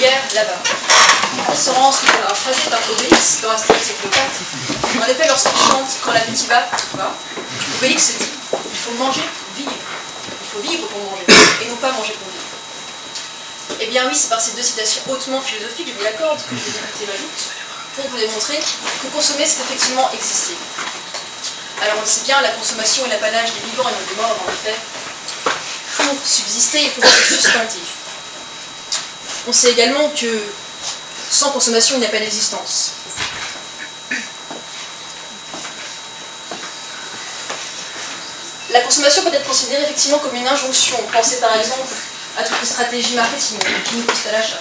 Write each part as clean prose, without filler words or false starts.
guerre là-bas. Il sera ensuite paraphrasé par Obélix dans Astérix et Cléopâtre. En effet, lorsqu'il chante « Quand l'appétit va », Obélix se dit « Il faut manger pour vivre. Il faut vivre pour manger, et non pas manger pour vivre. » Eh bien oui, c'est par ces deux citations hautement philosophiques, je vous l'accorde, que je vais m'ajoute, pour vous démontrer que consommer, c'est effectivement exister. Alors on le sait bien, la consommation est l'apanage des vivants et non des morts, en effet. Pour subsister, il faut se sustenter. On sait également que sans consommation, il n'y a pas d'existence. La consommation peut être considérée effectivement comme une injonction. Pensez par exemple à toutes les stratégies marketing qui nous poussent à l'achat.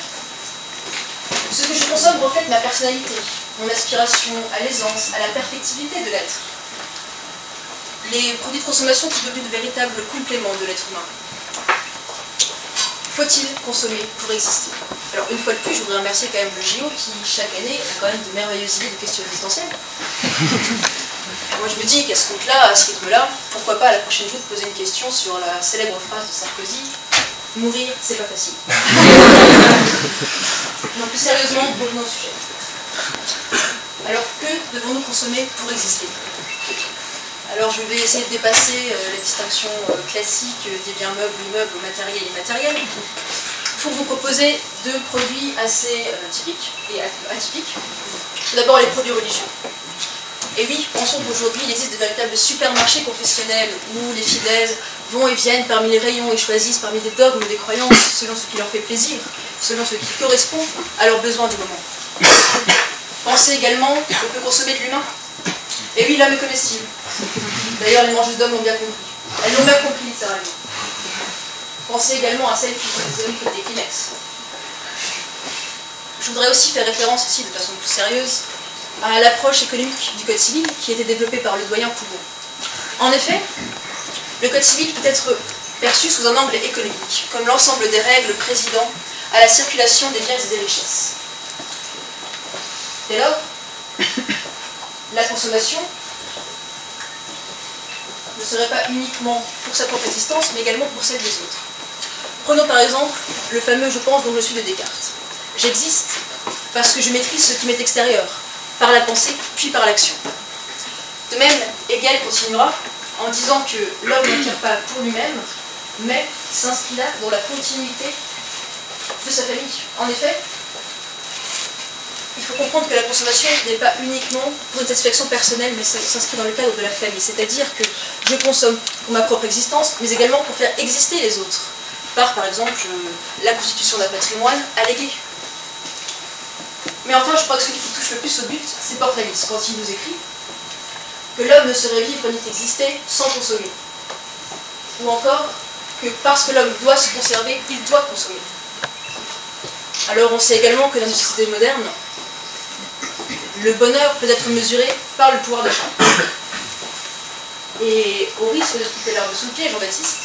Ce que je consomme reflète ma personnalité, mon aspiration à l'aisance, à la perfectibilité de l'être. Les produits de consommation sont devenus de véritables compléments de l'être humain. Faut-il consommer pour exister? Alors une fois de plus, je voudrais remercier quand même le JO qui, chaque année, a quand même de merveilleuses idées de questions existentielles. Moi je me dis qu'à ce compte-là, à ce rythme-là, pourquoi pas à la prochaine fois de poser une question sur la célèbre phrase de Sarkozy: mourir, c'est pas facile. Non, plus sérieusement, revenons au sujet. Alors que devons-nous consommer pour exister? Alors je vais essayer de dépasser la distinction classique des biens meubles, immeubles, matériels et immatériels, pour vous proposer deux produits assez typiques et atypiques. Tout d'abord les produits religieux. Et oui, pensons qu'aujourd'hui il existe de véritables supermarchés confessionnels où les fidèles vont et viennent parmi les rayons et choisissent parmi des dogmes ou des croyances selon ce qui leur fait plaisir, selon ce qui correspond à leurs besoins du moment. Pensez également qu'on peut consommer de l'humain. Et oui, l'homme est comestible. D'ailleurs, les mangeuses d'hommes l'ont bien compris. Elles l'ont même compris littéralement. Pensez également à celles qui utilisent les hommes comme des Kleenex. Je voudrais aussi faire référence ici, de façon plus sérieuse, à l'approche économique du Code civil qui a été développée par le doyen Courbon. En effet, le Code civil peut être perçu sous un angle économique, comme l'ensemble des règles présidant à la circulation des biens et des richesses. Dès lors, la consommation ne serait pas uniquement pour sa propre existence, mais également pour celle des autres. Prenons par exemple le fameux « je pense donc je suis » de Descartes. J'existe parce que je maîtrise ce qui m'est extérieur, par la pensée, puis par l'action. De même, Hegel continuera en disant que l'homme ne tire pas pour lui-même, mais s'inscrit là dans la continuité de sa famille. En effet, il faut comprendre que la consommation n'est pas uniquement pour une satisfaction personnelle, mais ça s'inscrit dans le cadre de la famille. C'est-à-dire que je consomme pour ma propre existence, mais également pour faire exister les autres. Par exemple, la constitution d'un patrimoine allégué. Mais enfin, je crois que celui qui touche le plus au but, c'est Portalis, quand il nous écrit que l'homme ne saurait vivre ni exister sans consommer. Ou encore que parce que l'homme doit se conserver, il doit consommer. Alors on sait également que dans une société moderne, le bonheur peut être mesuré par le pouvoir d'achat. Et au risque de couper l'herbe sous le pied, Jean-Baptiste,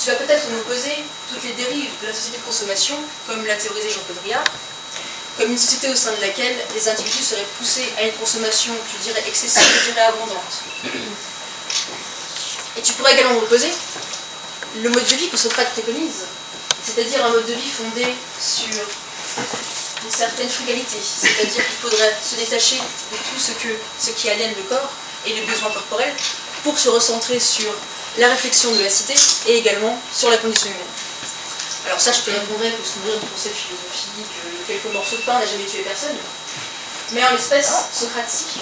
tu vas peut-être nous poser toutes les dérives de la société de consommation, comme l'a théorisé Jean-Claude Briard, comme une société au sein de laquelle les individus seraient poussés à une consommation, je dirais excessive, je dirais abondante. Et tu pourrais également nous poser le mode de vie que Socrate préconise, c'est-à-dire un mode de vie fondé sur une certaine frugalité, c'est-à-dire qu'il faudrait se détacher de tout ce qui aliène le corps et les besoins corporels pour se recentrer sur la réflexion de la cité et également sur la condition humaine. Alors ça, je te répondrais que se nourrir de concepts philosophiques, quelques morceaux de pain n'a jamais tué personne, mais en l'espèce, Socrate si.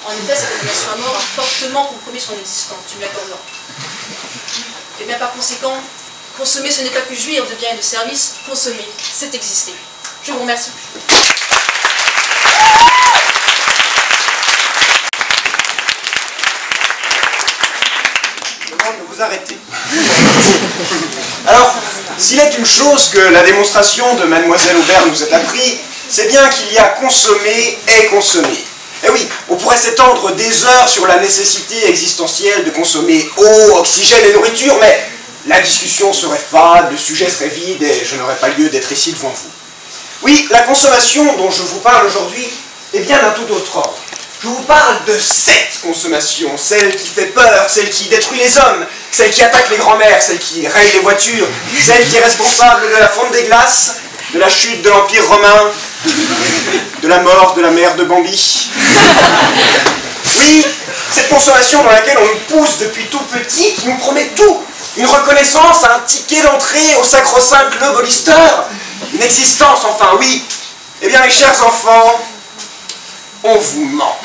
En effet, cette condamnation à mort a fortement compromis son existence, tu me l'accorderas. Et bien par conséquent, consommer ce n'est pas que jouir de biens et de services, consommer, c'est exister. Je vous remercie. Je demande de vous arrêter. Alors, s'il est une chose que la démonstration de Mademoiselle Aubert nous a appris, c'est bien qu'il y a consommé et consommé. Eh oui, on pourrait s'étendre des heures sur la nécessité existentielle de consommer eau, oxygène et nourriture, mais la discussion serait fade, le sujet serait vide et je n'aurais pas lieu d'être ici devant vous. Oui, la consommation dont je vous parle aujourd'hui est bien d'un tout autre ordre. Je vous parle de cette consommation, celle qui fait peur, celle qui détruit les hommes, celle qui attaque les grands-mères, celle qui raye les voitures, celle qui est responsable de la fonte des glaces de la chute de l'Empire romain, de la mort de la mère de Bambi. Oui, cette consommation dans laquelle on nous pousse depuis tout petit, qui nous promet tout. Une reconnaissance, un ticket d'entrée au sacro-saint Globe Hollister. Une existence, enfin, oui. Eh bien, mes chers enfants, on vous ment.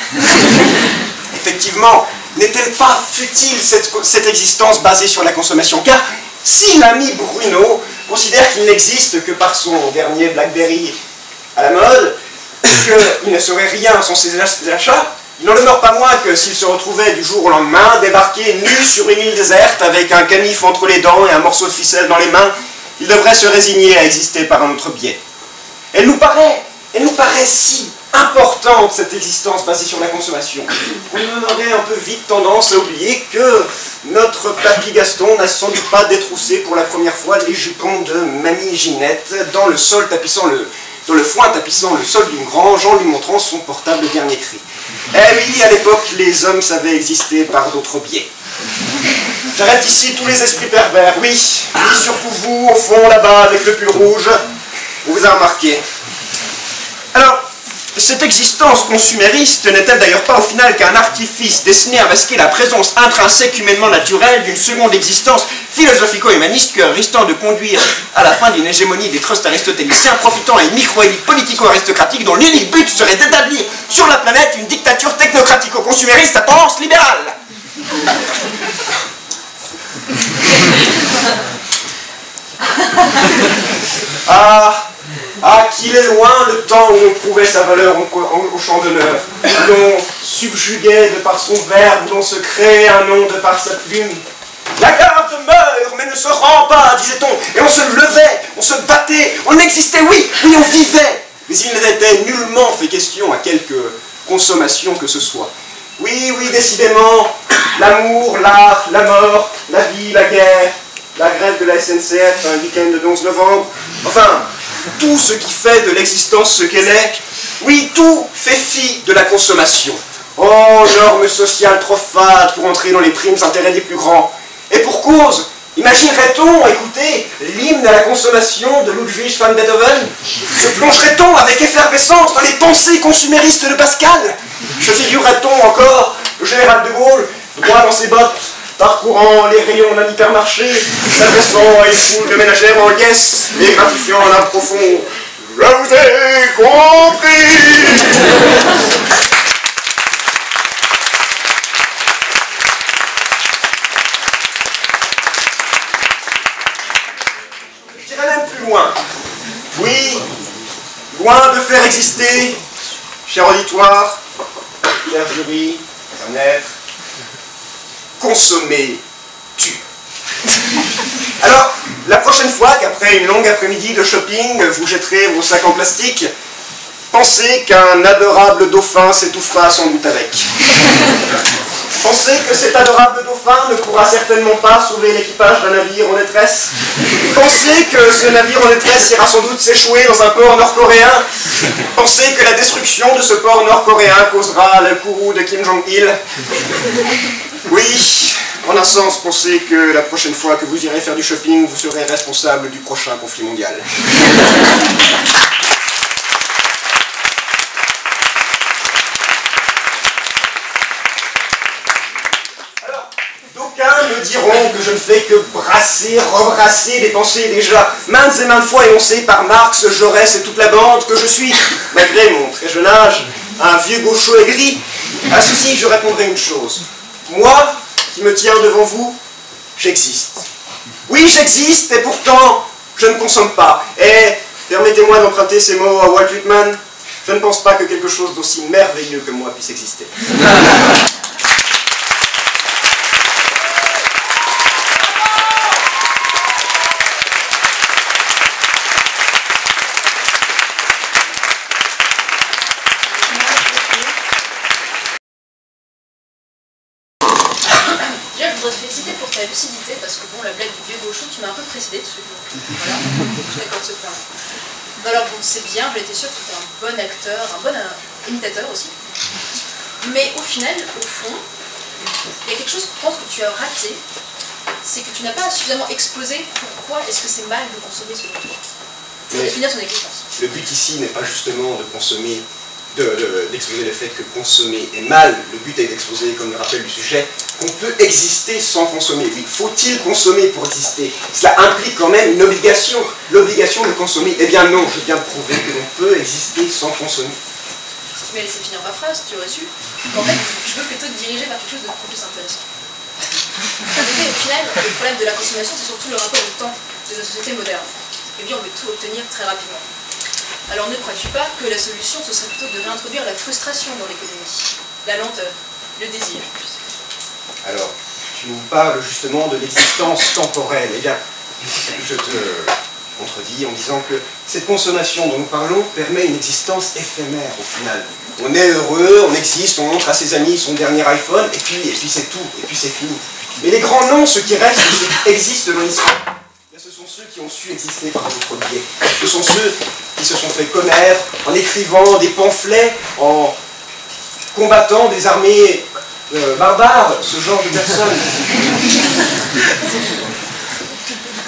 Effectivement, n'est-elle pas futile cette existence basée sur la consommation? Car si l'ami Bruno considère qu'il n'existe que par son dernier BlackBerry à la mode, qu'il ne saurait rien sans ses achats, il n'en demeure pas moins que s'il se retrouvait du jour au lendemain, débarqué nu sur une île déserte avec un canif entre les dents et un morceau de ficelle dans les mains, il devrait se résigner à exister par un autre biais. Elle nous paraît si importante, cette existence basée sur la consommation. On aurait un peu vite tendance à oublier que notre papy Gaston n'a sans doute pas détroussé pour la première fois les jupons de mamie Ginette dans le foin tapissant le sol d'une grange en lui montrant son portable dernier cri. Eh oui, à l'époque, les hommes savaient exister par d'autres biais. J'arrête ici tous les esprits pervers, oui, surtout vous, au fond, là-bas, avec le pull rouge, on vous a remarqué. Alors, cette existence consumériste n'est-elle d'ailleurs pas au final qu'un artifice destiné à masquer la présence intrinsèque humainement naturelle d'une seconde existence philosophico-humaniste que risquant de conduire à la fin d'une hégémonie des trusts aristotéliciens profitant à une micro-élite politico-aristocratique dont l'unique but serait d'établir sur la planète une dictature technocratico-consumériste à tendance libérale? Qu'il est loin le temps où on prouvait sa valeur au champ d'honneur, où l'on subjuguait de par son verbe, où l'on se créait un nom de par sa plume. La garde meurt, mais ne se rend pas, disait-on, et on se levait, on se battait, on existait, oui, on vivait, mais il n'était nullement fait question à quelque consommation que ce soit. Oui, décidément, l'amour, l'art, la mort, la vie, la guerre, la grève de la SNCF, un week-end de 11 novembre, enfin, tout ce qui fait de l'existence ce qu'elle est, oui, tout fait fi de la consommation. Oh, normes sociales trop fades pour entrer dans les primes intérêts des plus grands. Et pour cause, imaginerait-on écouter l'hymne à la consommation de Ludwig van Beethoven? Se plongerait-on avec effervescence dans les pensées consuméristes de Pascal? Se figurerait-on encore le général de Gaulle, droit dans ses bottes, parcourant les rayons d'un hypermarché, s'adressant à une foule de ménagères en liesse et gratifiant d'un profond « Je vous ai compris !» Je dirais même plus loin. Oui, loin de faire exister, cher auditoire, cher jury, cher maître, consommer tue. Alors, la prochaine fois qu'après une longue après-midi de shopping, vous jetterez vos sacs en plastique, pensez qu'un adorable dauphin s'étouffera sans doute avec. Pensez que cet adorable dauphin ne pourra certainement pas sauver l'équipage d'un navire en détresse. Pensez que ce navire en détresse ira sans doute s'échouer dans un port nord-coréen. Pensez que la destruction de ce port nord-coréen causera le courroux de Kim Jong-il. Oui, en un sens, pensez que la prochaine fois que vous irez faire du shopping, vous serez responsable du prochain conflit mondial. Alors, d'aucuns me diront que je ne fais que brasser, rebrasser des pensées déjà maintes et maintes fois énoncées par Marx, Jaurès et toute la bande, que je suis, malgré mon très jeune âge, un vieux gaucho aigri. À ceci, je répondrai une chose. Moi, qui me tiens devant vous, j'existe. Oui, j'existe, et pourtant, je ne consomme pas. Et, permettez-moi d'emprunter ces mots à Walt Whitman, je ne pense pas que quelque chose d'aussi merveilleux que moi puisse exister. Féliciter pour ta lucidité, parce que bon, la blague du vieux gaucho, tu m'as un peu précédé dessus. Voilà, je t'accorde ce point. Alors bon, c'est bien, j'étais sûre que tu étais un bon acteur, un bon imitateur aussi. Mais au final, au fond, il y a quelque chose que je pense que tu as raté, c'est que tu n'as pas suffisamment exposé pourquoi est-ce que c'est mal de consommer selon toi. pour définir son existence. Le but ici n'est pas justement de consommer, d'exposer le fait que consommer est mal. Le but est d'exposer, comme le rappelle le sujet, qu'on peut exister sans consommer. Oui, faut-il consommer pour exister? Cela implique quand même une obligation, l'obligation de consommer. Eh bien non, je viens de prouver que l'on peut exister sans consommer. Si tu m'avais laissé finir ma phrase, tu aurais su qu'en fait, je veux plutôt te diriger vers quelque chose de plus intéressant. En effet, au final, le problème de la consommation, c'est surtout le rapport au temps de nos sociétés modernes. Eh bien, on veut tout obtenir très rapidement. Alors ne crois-tu pas que la solution, ce serait plutôt de réintroduire la frustration dans l'économie, la lenteur, le désir? Alors, tu nous parles justement de l'existence temporelle. Eh bien, je te contredis en disant que cette consommation dont nous parlons permet une existence éphémère au final. On est heureux, on existe, on montre à ses amis son dernier iPhone, et puis c'est tout, et puis c'est fini. Mais les grands noms, ceux qui restent, ceux qui existent dans l'histoire, ce sont ceux qui ont su exister par d'autres biais. Ce sont ceux qui se sont fait connaître en écrivant des pamphlets, en combattant des armées barbares, ce genre de personnes.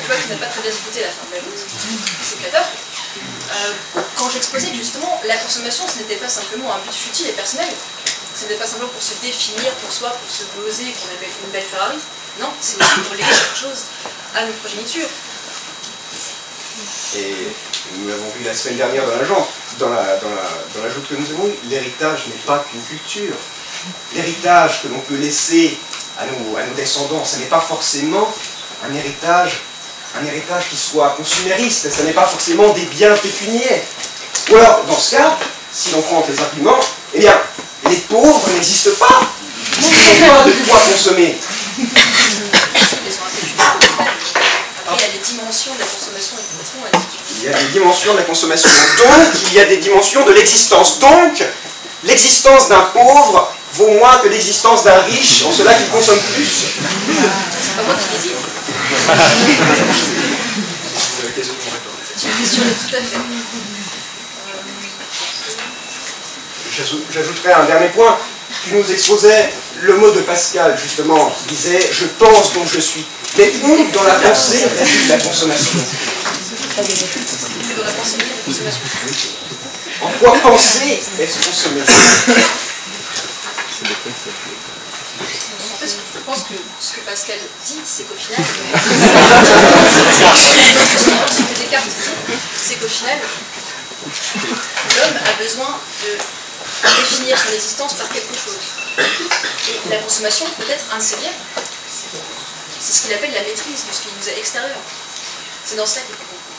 Je vois que tu n'as pas très bien écouté la fin de la route. C'est flatteur. Quand j'exposais que justement, la consommation, ce n'était pas simplement un but futile et personnel. Ce n'était pas simplement pour se définir pour soi, pour se poser qu'on avait une belle Ferrari. Non, c'est aussi pour léguer quelque chose à nos progénitures. Et nous l'avons vu la semaine dernière dans la joute que nous avons eue, l'héritage n'est pas qu'une culture. L'héritage que l'on peut laisser à nos descendants, ce n'est pas forcément un héritage qui soit consumériste, ce n'est pas forcément des biens pécuniaires. Ou alors, dans ce cas, si l'on prend tes arguments, eh bien, les pauvres n'existent pas. Ils n'ont pas de quoi consommer. Après, il y a des dimensions de la consommation et du patron, il y a des dimensions de la consommation, donc il y a des dimensions de l'existence. Donc, l'existence d'un pauvre vaut moins que l'existence d'un riche, en cela qu'il consomme plus. C'est pas moi qui l'ai dit. C'est une question tout à fait. J'ajouterais un dernier point. Tu nous exposais le mot de Pascal, justement, qui disait « je pense donc je suis ». Mais où dans la pensée réside la consommation? C'est dans la pensée de la consommation. En quoi penser est-ce consommer? En fait, je pense que ce que Pascal dit, c'est qu'au final, ce que Descartes dit, c'est qu'au final, l'homme a besoin de définir son existence par quelque chose. Et la consommation peut être un de ces biens. C'est ce qu'il appelle la maîtrise de ce qui nous est extérieur. C'est dans cela qu'il faut comprendre.